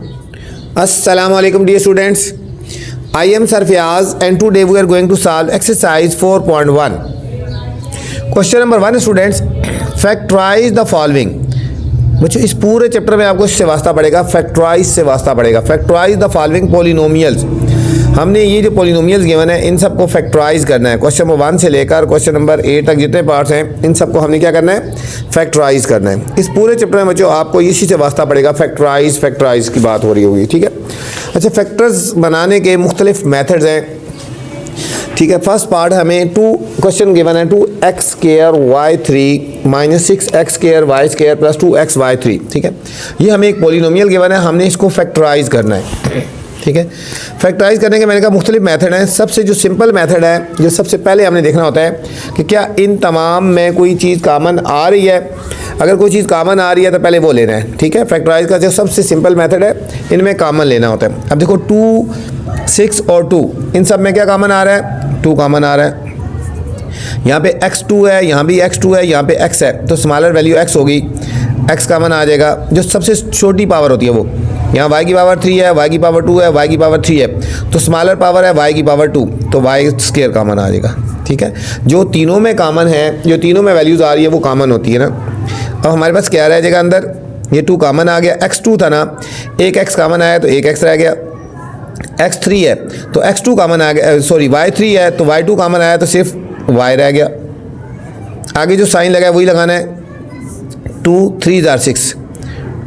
Assalamu alaikum dear students. I am Sarfiaz and today we are going to solve exercise 4.1. Question number 1 students, factorize the following. बच्चों इस पूरे chapter में आपको इससे वास्ता पड़ेगा, फैक्टराइज से वास्ता पड़ेगा। Factorize the following polynomials. हमने ये जो पॉलिनोमियल्स गिवन है इन सबको फैक्टराइज करना है। क्वेश्चन नंबर 1 से लेकर क्वेश्चन नंबर 8 तक जितने पार्ट्स हैं इन सबको हमने क्या करना है, फैक्टराइज करना है। इस पूरे चैप्टर में बच्चों आपको इसी से वास्ता पड़ेगा, फैक्टराइज की बात हो रही होगी, ठीक है। अच्छा, फैक्टर्स बनाने के मुख्तलिफ मेथड्स हैं, ठीक है। फर्स्ट पार्ट हमें क्वेश्चन गिवन है 2x² y3 minus 6x² y² plus 2x y3, ठीक है। ये हमें एक पॉलिनोमियल गिवन है, हमने इसको फैक्टराइज करना है, ठीक है। फैक्टराइज करने के मैंने कहा मुख्तलिफ मेथड हैं। सबसे जो सिंपल मेथड है, जो सबसे पहले हमने देखना होता है कि क्या इन तमाम में कोई चीज़ कामन आ रही है। अगर कोई चीज़ कामन आ रही है तो पहले वो लेना है, ठीक है। फैक्टराइज का जो सबसे सिंपल मेथड है, इनमें कामन लेना होता है। अब देखो 2, 6 और 2, इन सब में क्या कामन आ रहा है, 2 कामन आ रहा है। यहाँ पे x2 है, यहाँ भी x2 है, यहाँ पे x है, तो स्मॉलर वैल्यू x होगी, x कामन आ जाएगा। जो सबसे छोटी पावर होती है वो, यहाँ y की पावर 3 है, y की पावर 2 है, y की पावर 3 है, तो स्मॉलर पावर है y की पावर 2, तो y² कामन आ जाएगा, ठीक है। जो तीनों में कामन है, जो तीनों में वैल्यूज़ आ रही है वो कामन होती है ना। अब हमारे पास क्या रह जाएगा अंदर, ये 2 कामन आ गया, x2 था ना, एक x कामन आया तो एक x रह गया, x3 है तो x2 कामन आ गया, सॉरी y3 है तो y2 कामन आया तो सिर्फ y रह गया। आगे जो साइन लगा है वही लगाना है, 2 3 6,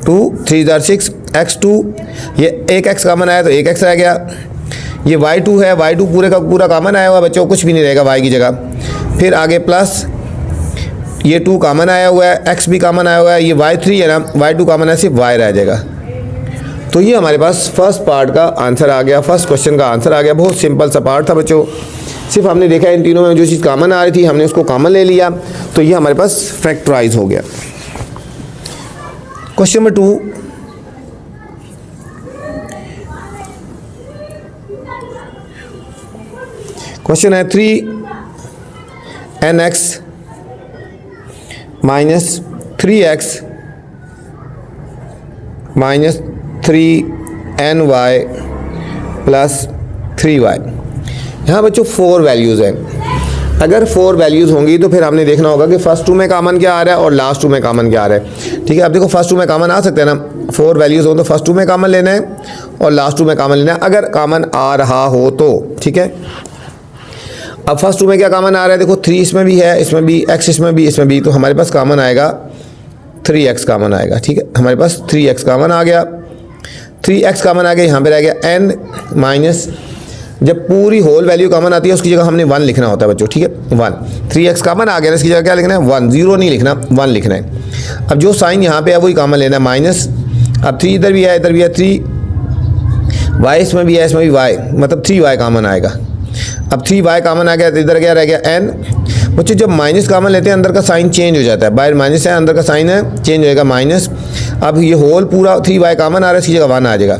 2 3 6, x2, ये एक x कामन आया तो एक x रह गया। ये y2 है, y2 पूरे का पूरा कामन आया हुआ बच्चों, कुछ भी नहीं रहेगा y की जगह। फिर आगे प्लस ये 2 कामन आया हुआ है, x भी कामन आया हुआ है, ये y3 है ना, y2 कामन है, सिर्फ y रह जाएगा। तो ये हमारे पास फर्स्ट पार्ट का आंसर आ गया, फर्स्ट क्वेश्चन का आंसर आ गया। बहुत सिंपल सा पार्ट था बच्चों, सिर्फ हमने देखा इन तीनों में जो चीज़ कामन आ रही थी हमने उसको कामन ले लिया, तो ये हमारे पास फैक्टराइज हो गया। क्वेश्चन नंबर 2, क्वेश्चन है 3nx minus 3x minus 3ny plus 3y। यहाँ बच्चों 4 वैल्यूज़ हैं। अगर 4 वैल्यूज़ होंगी तो फिर हमने देखना होगा कि फर्स्ट 2 में कामन क्या आ रहा है और लास्ट 2 में कामन क्या आ रहा है, ठीक है। अब देखो फर्स्ट 2 में कामन आ सकते हैं ना, 4 वैल्यूज़ हो तो फर्स्ट 2 में कामन लेना है और लास्ट 2 में कामन लेना है, अगर कामन आ रहा हो तो, ठीक है। अब फर्स्ट 2 में क्या कामन आ रहा है, देखो 3 इसमें भी है, इसमें भी, x इसमें भी, इसमें भी, तो हमारे पास कामन आएगा 3x कामन आएगा, ठीक है। हमारे पास 3x कामन आ गया, 3x कामन आ गया, यहाँ पे रह गया n माइनस, जब पूरी होल वैल्यू कामन आती है उसकी जगह हमने 1 लिखना होता है बच्चों, ठीक है, 1। 3x कामन आ गया इसकी जगह क्या लिखना है, 1, 0 नहीं लिखना, 1 लिखना है। अब जो साइन यहाँ पे है वही कामन लेना है, माइनस। अब 3 इधर भी है, इधर भी है 3, y इसमें भी है, इसमें भी y, मतलब 3y कामन आएगा। अब 3y कामन आ गया तो इधर क्या रह गया n। बच्चों जब माइनस कामन लेते हैं अंदर का साइन चेंज हो जाता है, बाहर माइनस है अंदर का साइन है चेंज होएगा माइनस। अब ये होल पूरा 3y कामन आ रहा है, इसकी जगह 1 आ जाएगा।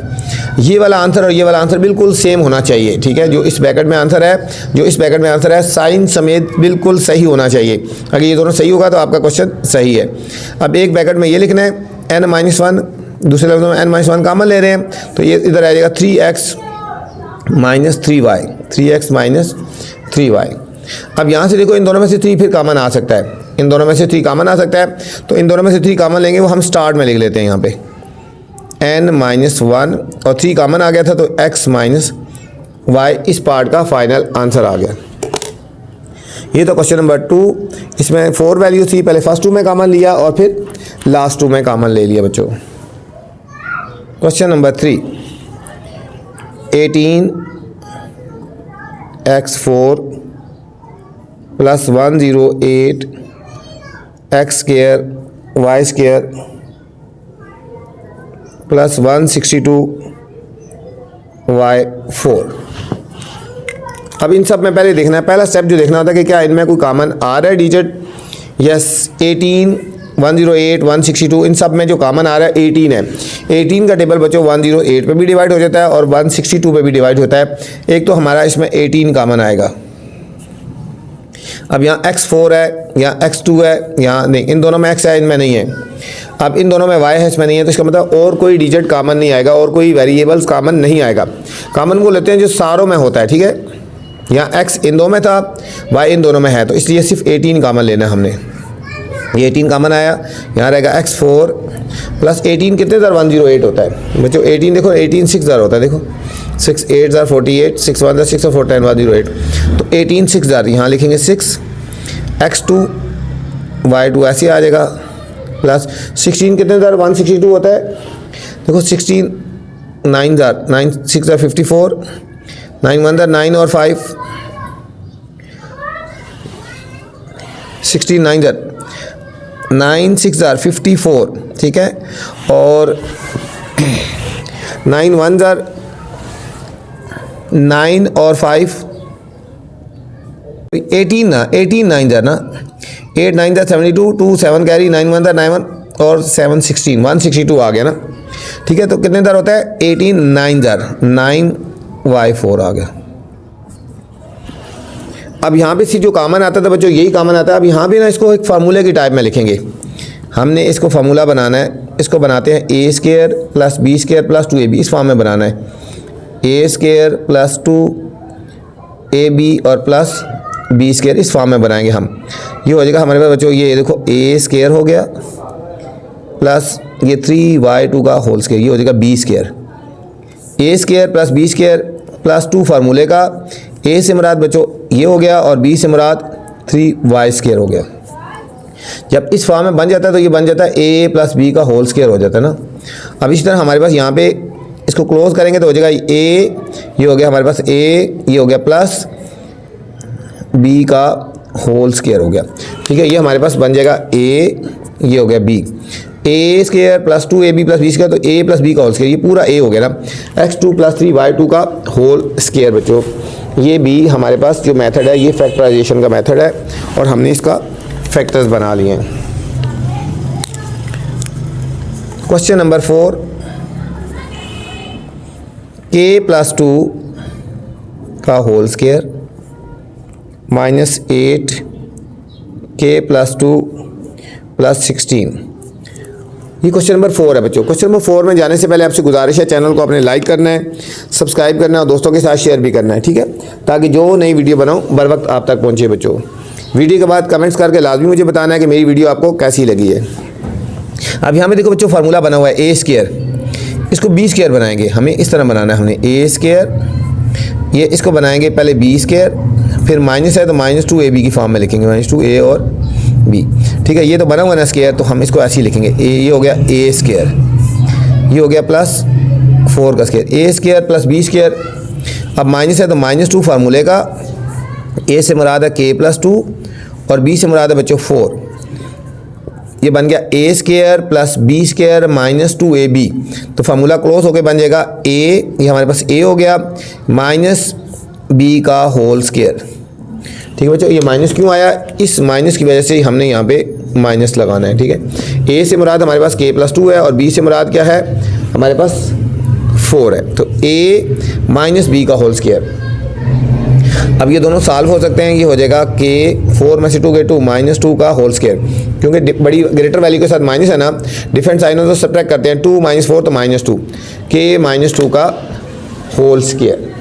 ये वाला आंसर और ये वाला आंसर बिल्कुल सेम होना चाहिए, ठीक है। जो इस ब्रैकेट में आंसर है, जो इस ब्रैकेट में आंसर है, साइन समेत बिल्कुल सही होना चाहिए। अगर ये दोनों सही होगा तो आपका क्वेश्चन सही है। अब एक ब्रैकेट में ये लिखना है n-1, दूसरे लफ्ज़ों में n-1 कामन ले रहे हैं तो ये इधर आ जाएगा 3x minus 3y, 3x minus 3y। अब यहाँ से देखो इन दोनों में से 3 फिर कामन आ सकता है, इन दोनों में से 3 कामन आ सकता है, तो इन दोनों में से 3 कामन लेंगे, वो हम स्टार्ट में लिख लेते हैं यहाँ पे n-1 और 3 कामन आ गया था तो x माइनस y। इस पार्ट का फाइनल आंसर आ गया। ये तो क्वेश्चन नंबर 2, इसमें 4 वैल्यू थी, पहले फर्स्ट 2 में कामन लिया और फिर लास्ट 2 में कामन ले लिया बच्चों। Question number 3, 18x4 plus 108 x² y² plus 162 y4। अब इन सब में पहले देखना है, पहला स्टेप जो देखना होता है कि क्या इनमें कोई कामन आ रहा है डिजिट। यस, 18, 108, 162, इन सब में जो कामन आ रहा है 18 है। 18 का टेबल बच्चों 108 पे भी डिवाइड हो जाता है और 162 पे भी डिवाइड होता है। एक तो हमारा इसमें 18 कामन आएगा। अब यहाँ x4 है, यहाँ x2 है, यहाँ नहीं, इन दोनों में x है, इनमें नहीं है। अब इन दोनों में y है, इसमें नहीं है, तो इसका मतलब और कोई डिजिट कॉमन नहीं आएगा, और कोई वेरिएबल्स कॉमन नहीं आएगा। कॉमन वो लेते हैं जो सारों में होता है, ठीक है। यहाँ x इन दो में था, y इन दोनों में है, तो इसलिए सिर्फ 18 कॉमन लेना है हमने। ये 18 कॉमन आया, यहाँ रहेगा x4 प्लस 18 कितने ज़र 108 होता है बच्चों। 18 देखो, 18 6 ज़र होता है, देखो 6 8 ज़र 48, 6 1 ज़र 6 और 4 10 108, तो 18 6 ज़र, यहाँ लिखेंगे 6, x2 y2 ऐसे आ जाएगा, प्लस 16 कितने ज़र 162 होता है, देखो 16 9 ज़र 9 6 ज़र 54, 9 1 ज़र 9 और 5, 16 9 ज़र 9 6 ज़र 54, ठीक है, और 9 1 ज़र 9 और 5 18 ना, 18 9 ज़र ना, 8 9 ज़र 72, 2 7 कैरी, 9 1 ज़र 9 1 और 7 16 162 आ गया ना, ठीक है। तो कितने ज़र होता है 18 9 ज़र 9 y4 आ गया। अब यहाँ पे सी जो कॉमन आता था बच्चों, यही कॉमन आता है। अब यहाँ पे ना इसको एक फार्मूले की टाइप में लिखेंगे, हमने इसको फार्मूला बनाना है। इसको बनाते हैं a square plus b square plus 2ab, इस फॉर्म में बनाना है। ए स्केयर प्लस 2ab और प्लस बी स्केयर, इस फॉर्म में बनाएंगे हम। ये हो जाएगा हमारे पास बच्चों, ये देखो ए स्केयर हो गया प्लस ये 3y2 का होल स्केयर, ये हो जाएगा b square. A square plus b square plus 2 फार्मूले का, ए से मुराद बच्चों ये हो गया और बी से मुराद 3y स्केयर हो गया। जब इस फॉर्म में बन जाता है तो ये बन जाता है ए प्लस बी का होल स्केयर हो जाता है ना। अब इसी तरह हमारे पास यहाँ पे इसको क्लोज करेंगे तो हो जाएगा ए, ये हो गया हमारे पास ए, ये हो गया प्लस बी का होल स्केयर हो गया, ठीक है। ये हमारे पास बन जाएगा ए, ये हो गया b, a square plus 2ab plus b square, तो ए प्लस बी का होल स्केयर, ये पूरा ए हो गया ना, x2 प्लस 3y2 का होल स्केयर बच्चों। ये भी हमारे पास जो मेथड है, ये फैक्टराइजेशन का मेथड है और हमने इसका फैक्टर्स बना लिए हैं। क्वेश्चन नंबर 4, k प्लस 2 का whole square minus 8 k plus 2 plus 16, ये क्वेश्चन नंबर 4 है बच्चों। क्वेश्चन नंबर 4 में जाने से पहले आपसे गुजारिश है, चैनल को अपने लाइक करना है, सब्सक्राइब करना है और दोस्तों के साथ शेयर भी करना है, ठीक है, ताकि जो नई वीडियो बनाऊं बर वक्त आप तक पहुंचे बच्चों। वीडियो के बाद कमेंट्स करके लाजमी मुझे बताना है कि मेरी वीडियो आपको कैसी लगी है। अब यहाँ पे देखो बच्चों फार्मूला बना हुआ है ए स्केयर, इसको बी स्केयर बनाएंगे, हमें इस तरह बनाना है। हमने ए स्केयर, ये इसको बनाएंगे पहले बी स्केयर, फिर माइनस है तो माइनस 2ab की फॉर्म में लिखेंगे, माइनस 2a और b, ठीक है। ये तो बना हुआ ना स्केयर, तो हम इसको ऐसे ही लिखेंगे, ए, ये हो गया ए स्केयर, ये हो गया प्लस 4 का square, a square plus b square. अब माइनस है तो माइनस 2 फार्मूले का, ए से मुराद है k प्लस 2 और b से मुराद है बच्चों 4, ये बन गया a square plus b square minus 2ab, तो फार्मूला क्लोज होकर बन जाएगा ए, ये हमारे पास ए हो गया माइनस बी का होल स्केयर, ठीक है बच्चों। ये माइनस क्यों आया, इस माइनस की वजह से हमने यहाँ पे माइनस लगाना है, ठीक है। ए से मुराद हमारे पास k प्लस 2 है और बी से मुराद क्या है, हमारे पास 4 है, तो ए माइनस बी का होल स्केयर। अब ये दोनों सॉल्व हो सकते हैं, ये हो जाएगा k 4 में से 2 गए 2 माइनस 2 का होल स्केयर, क्योंकि बड़ी ग्रेटर वैल्यू के साथ माइनस है ना, डिफरेंट साइनों से सब्ट्रैक्ट करते हैं, 2 माइनस 4 तो माइनस 2, k माइनस 2 का होल स्केयर।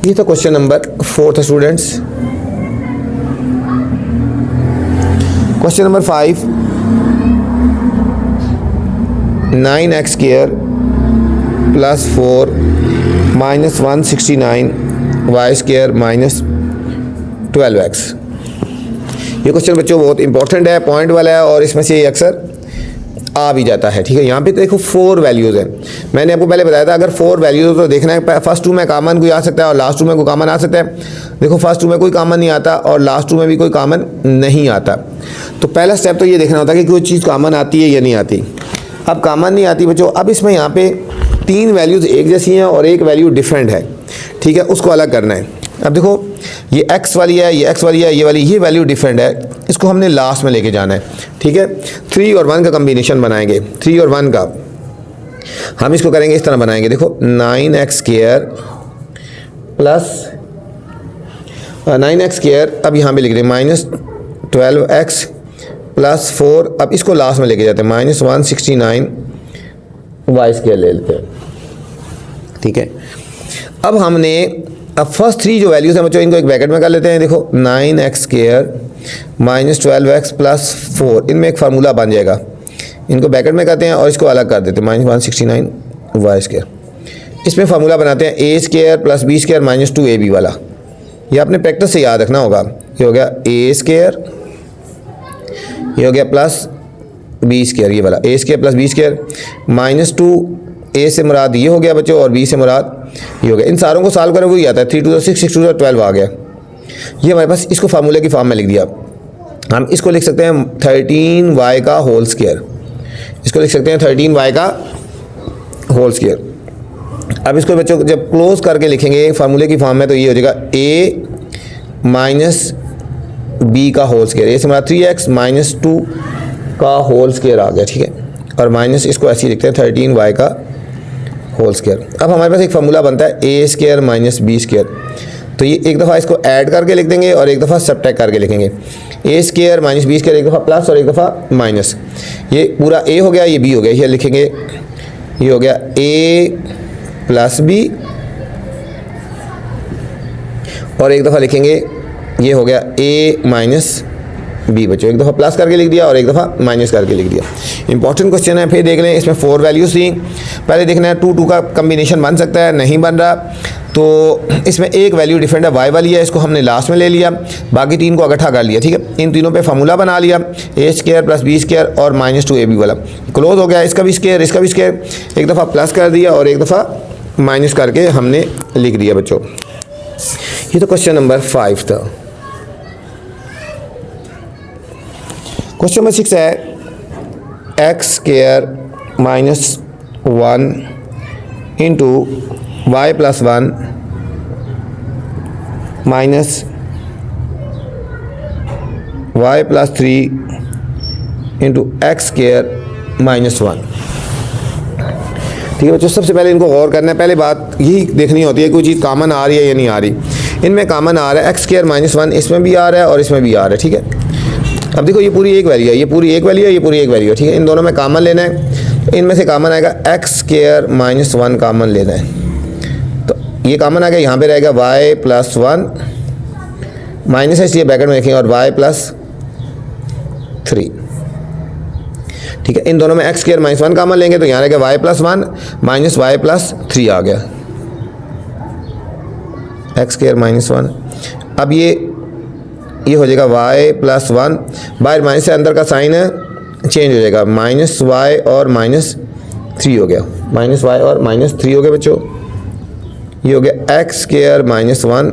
ये था क्वेश्चन नंबर 4 था students. Question number 5, 9x square plus 4 minus 169 Y square minus 12x। ये क्वेश्चन बच्चों बहुत इंपॉर्टेंट है, पॉइंट वाला है और इसमें से ये अक्सर आ भी जाता है, ठीक है। यहाँ पे तो देखो 4 वैल्यूज़ हैं, मैंने आपको पहले बताया था अगर 4 वैल्यूज़ तो देखना है फर्स्ट 2 में कॉमन कोई आ सकता है और लास्ट 2 में कोई कॉमन आ सकता है। देखो फर्स्ट 2 में कोई कॉमन नहीं आता और लास्ट 2 में भी कोई कॉमन नहीं आता, तो पहला स्टेप तो ये देखना होता है कि कोई चीज़ कॉमन आती है या नहीं आती। अब कॉमन नहीं आती बच्चों, अब इसमें यहाँ पे 3 वैल्यूज़ एक जैसी हैं और एक वैल्यू डिफरेंट है, ठीक है, उसको अलग करना है। अब देखो ये x वाली है, ये x वाली है, ये वाली, ये वैल्यू डिफरेंट है, इसको हमने लास्ट में लेके जाना है, ठीक है। 3 और 1 का कम्बिनेशन बनाएंगे, 3 और 1 का हम इसको करेंगे इस तरह बनाएंगे, देखो 9x square plus 9x square अब यहाँ पे लिख रहे हैं -12x प्लस 4, अब इसको लास्ट में लेके जाते हैं -169 y स्क्वायर ले लेते हैं, ठीक है। अब हमने फर्स्ट 3 जो वैल्यूज़ हैं बच्चों इनको एक ब्रैकेट में कर लेते हैं। देखो 9x स्क्वायर -12x प्लस 4, इनमें एक फार्मूला बन जाएगा, इनको ब्रैकेट में करते हैं और इसको अलग कर देते हैं -169 y स्क्वायर। इसमें फार्मूला बनाते हैं a square plus b square -2ab वाला, ये आपने प्रैक्टिस से याद रखना होगा। ये हो गया a स्क्वायर, ये हो गया प्लस b स्क्वायर, ये वाला a square plus b square -2, a से मुराद ये हो गया बच्चों और b से मुराद ये हो गया। इन सारों को सॉल्व करें वही आता है, 3 2 6 6 2 12 आ गया। ये हमारे पास इसको फार्मूले की फॉर्म में लिख दिया। हम इसको लिख सकते हैं 13y का होल स्क्वायर, इसको लिख सकते हैं 13y का होल स्क्वायर। अब इसको बच्चों जब क्लोज करके लिखेंगे फार्मूले की फॉर्म में तो ये हो जाएगा a माइनस बी का होल स्क्वायर, a से हमारा 3x -2 का होल स्क्वायर आ गया, ठीक है। और माइनस इसको ऐसे ही लिखते हैं 13y का होल स्क्वायर। अब हमारे पास एक फार्मूला बनता है a square minus B square, तो ये एक दफ़ा इसको ऐड करके लिख देंगे और एक दफ़ा सब्ट्रैक्ट करके लिखेंगे। a square minus B square एक दफ़ा प्लस और एक दफ़ा माइनस, ये पूरा a हो गया, ये b हो गया, ये लिखेंगे, ये हो गया a प्लस बी और एक दफ़ा लिखेंगे ये हो गया a माइनस बी। बच्चों एक दफ़ा प्लस करके लिख दिया और एक दफ़ा माइनस करके लिख दिया। इंपॉर्टेंट क्वेश्चन है, फिर देख लें। इसमें 4 वैल्यूज़ थी, पहले देखना है 2 2 का कम्बिनेशन बन सकता है, नहीं बन रहा तो इसमें एक वैल्यू डिफरेंट है y वाली है, इसको हमने लास्ट में ले लिया, बाकी 3 को इकट्ठा कर लिया, ठीक है। इन तीनों पे फार्मूला बना लिया, a square plus b square और -2ab वाला क्लोज हो गया। इसका भी स्क्वायर इसका भी स्क्वायर, एक दफ़ा प्लस कर दिया और एक दफ़ा माइनस करके हमने लिख दिया बच्चों। ये तो क्वेश्चन नंबर 5 था। क्वेश्चन नंबर 6 है x square -1 into y plus 1 minus y plus 3 into x square -1। ठीक है बच्चों, सबसे पहले इनको गौर करना है। पहले बात यही देखनी होती है कोई चीज़ कॉमन आ रही है या नहीं आ रही। इनमें कॉमन आ रहा है x स्क्वायर -1, इसमें भी आ रहा है और इसमें भी आ रहा है, ठीक है। अब देखो ये पूरी एक वैल्यू है, ये पूरी एक वैल्यू है, ये पूरी एक वैल्यू है, ठीक है। इन दोनों में कॉमन लेना है, तो इनमें से कॉमन आएगा x स्क्वायर -1 कॉमन लेना है, तो ये कॉमन आ गया, यहाँ पे रहेगा y प्लस 1 माइनस है इसलिए ब्रैकेट में लिखेंगे और y प्लस 3, ठीक है। इन दोनों में x स्क्वायर -1 कॉमन लेंगे तो यहाँ रहेगा y plus 1 minus y plus 3 आ गया, x स्क्वायर -1। अब ये हो जाएगा y प्लस 1, बाहर माइनस से अंदर का साइन चेंज हो जाएगा, -y और -3 हो गया, -y और -3 हो गया बच्चों। ये हो गया x स्क्वायर -1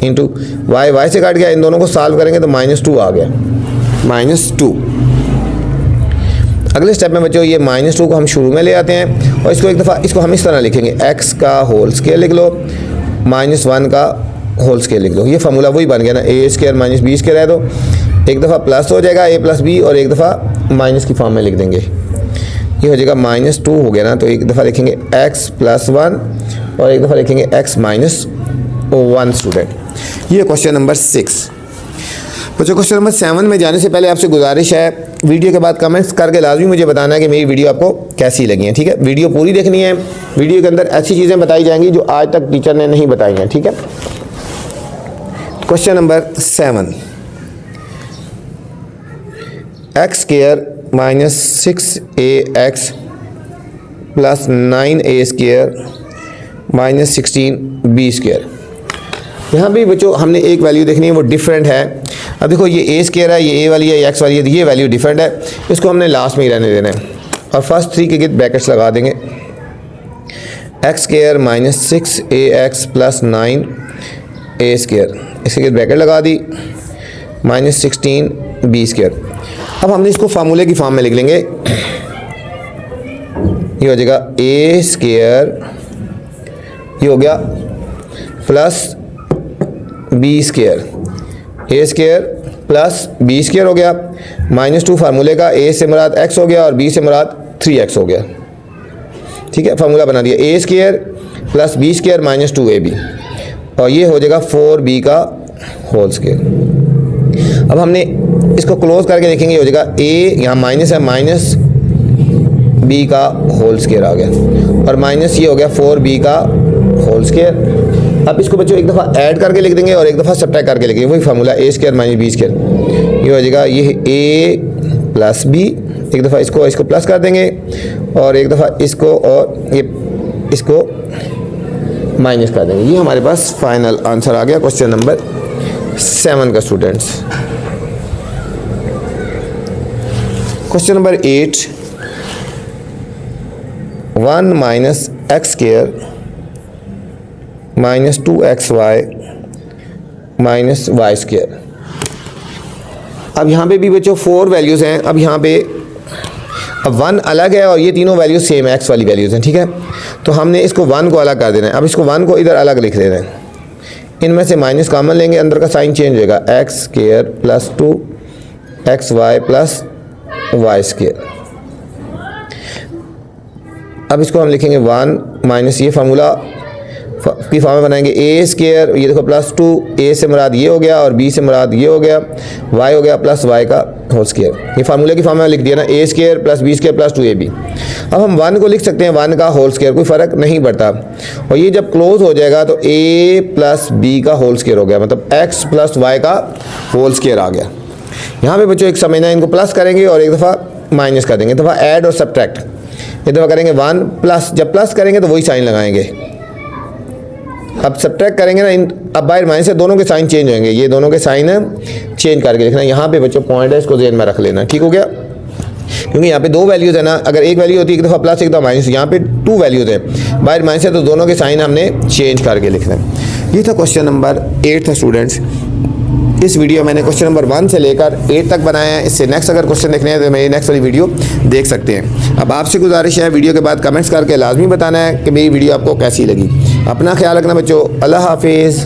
इंटू y से काट गया, इन दोनों को सॉल्व करेंगे तो -2 आ गया, -2। अगले स्टेप में बच्चों ये -2 को हम शुरू में ले आते हैं और इसको एक दफ़ा इसको हम इस तरह लिखेंगे, x का होल स्क्वायर लिख लो, -1 का होल स्क्वायर लिख लो। ये फार्मूला वही बन गया ना, a square minus B square है, तो एक दफ़ा प्लस हो जाएगा a प्लस बी और एक दफ़ा माइनस की फॉर्म में लिख देंगे। ये हो जाएगा -2 हो गया ना, तो एक दफ़ा लिखेंगे x प्लस 1 और एक दफ़ा लिखेंगे x माइनस 1 स्टूडेंट। ये क्वेश्चन नंबर 6। बच्चों क्वेश्चन नंबर 7 में जाने से पहले आपसे गुजारिश है, वीडियो के बाद कमेंट्स करके लाजमी मुझे बताना है कि मेरी वीडियो आपको कैसी लगी है, ठीक है। वीडियो पूरी देखनी है, वीडियो के अंदर ऐसी चीज़ें बताई जाएंगी जो आज तक टीचर ने नहीं बताई हैं, ठीक है। Question number 7, x square -6ax plus 9a square -16b square. यहाँ भी बच्चों हमने एक वैल्यू देखनी है, वो डिफरेंट है। अब देखो ये a स्क्वायर है, ये a वाली है, ये x वाली है, ये वैल्यू डिफरेंट है, इसको हमने लास्ट में ही रहने देना है और फर्स्ट 3 के गिर्द ब्रैकेट्स लगा देंगे। X square -6ax plus 9a square, इसके गिर्द ब्रैकेट लगा दी, -16b स्क्वायर। अब हमने इसको फार्मूले की फॉर्म में लिख लेंगे, ये हो जाएगा a स्क्वायर, ये हो गया plus b square, a square plus b square हो गया, -2 फार्मूले का, a से मुराद x हो गया और b से मुराद 3x हो गया, ठीक है। फार्मूला बना दिया, a square plus b square -2ab और ये हो जाएगा 4b का होल स्क्वायर। अब हमने इसको क्लोज करके देखेंगे, हो जाएगा ए, यहाँ माइनस है, माइनस बी का होल स्क्वायर आ गया, और माइनस ये हो गया 4b का होल स्क्वायर। अब इसको बच्चों एक दफ़ा ऐड करके लिख देंगे और एक दफ़ा सब्ट्रैक्ट करके लिखेंगे, वही फार्मूला ए स्क्वायर माइनस बी स्क्वायर। ये हो जाएगा ये ए प्लस बी, एक दफ़ा इसको प्लस कर देंगे और एक दफ़ा इसको और ये इसको माइनस कर देंगे। ये हमारे पास फाइनल आंसर आ गया क्वेश्चन नंबर 7 का students. Question number 8, 1 minus X square minus 2xy minus Y square. अब यहाँ पे भी बच्चों 4 वैल्यूज़ हैं। अब यहाँ पे अब 1 अलग है और ये तीनों वैल्यूज़ सेम है, एक्स वाली वैल्यूज़ हैं, ठीक है। तो हमने इसको 1 को अलग कर देना है। अब इसको 1 को इधर अलग लिख देना है, इनमें से माइनस कॉमन लेंगे, अंदर का साइन चेंज होएगा, X square plus 2xy plus Y square. अब इसको हम लिखेंगे 1 माइनस ये फार्मूला की फॉर्म में बनाएंगे ए स्क्वायर, ये देखो प्लस 2, ए से मुराद ये हो गया और बी से मुराद ये हो गया, वाई हो गया प्लस वाई का होल स्क्वायर। ये फार्मूले की फॉर्म में लिख दिया ना, a square plus b square plus 2ab। अब हम 1 को लिख सकते हैं 1 का होल स्क्वायर, कोई फ़र्क नहीं पड़ता। और ये जब क्लोज हो जाएगा तो ए प्लस बी का होल स्क्वायर हो गया, मतलब एक्स प्लस वाई का होल स्क्वायर आ गया। यहाँ पे बच्चों एक समझना है, इनको प्लस करेंगे और एक दफ़ा माइनस कर देंगे, एक दफ़ा ऐड और सब्ट्रैक्ट, एक दफ़ा करेंगे 1 प्लस, जब प्लस करेंगे तो वही साइन लगाएंगे। अब सब्ट्रैक्ट करेंगे ना, अब बाहर माइनस से दोनों के साइन चेंज होंगे, ये दोनों के साइन चेंज करके लिखना। यहाँ पे बच्चों पॉइंट है, इसको ज़हन में रख लेना, ठीक हो गया। क्योंकि यहाँ पे 2 वैल्यूज़ है ना, अगर एक वैल्यू होती है एक दफ़ा प्लस एक दफ़ा माइनस, यहाँ पे 2 वैल्यूज़ हैं, बाहर माइनस है तो दोनों के साइन हमने चेंज करके लिखना है। ये था क्वेश्चन नंबर 8 था स्टूडेंट्स। इस वीडियो मैंने क्वेश्चन नंबर 1 से लेकर 8 तक बनाया है। इससे नेक्स्ट अगर क्वेश्चन देखने हैं तो मेरी नेक्स्ट वाली वीडियो देख सकते हैं। अब आपसे गुजारिश है, वीडियो के बाद कमेंट्स करके लाजमी बताना है कि मेरी वीडियो आपको कैसी लगी। अपना ख्याल रखना बच्चों, अल्लाह हाफिज़।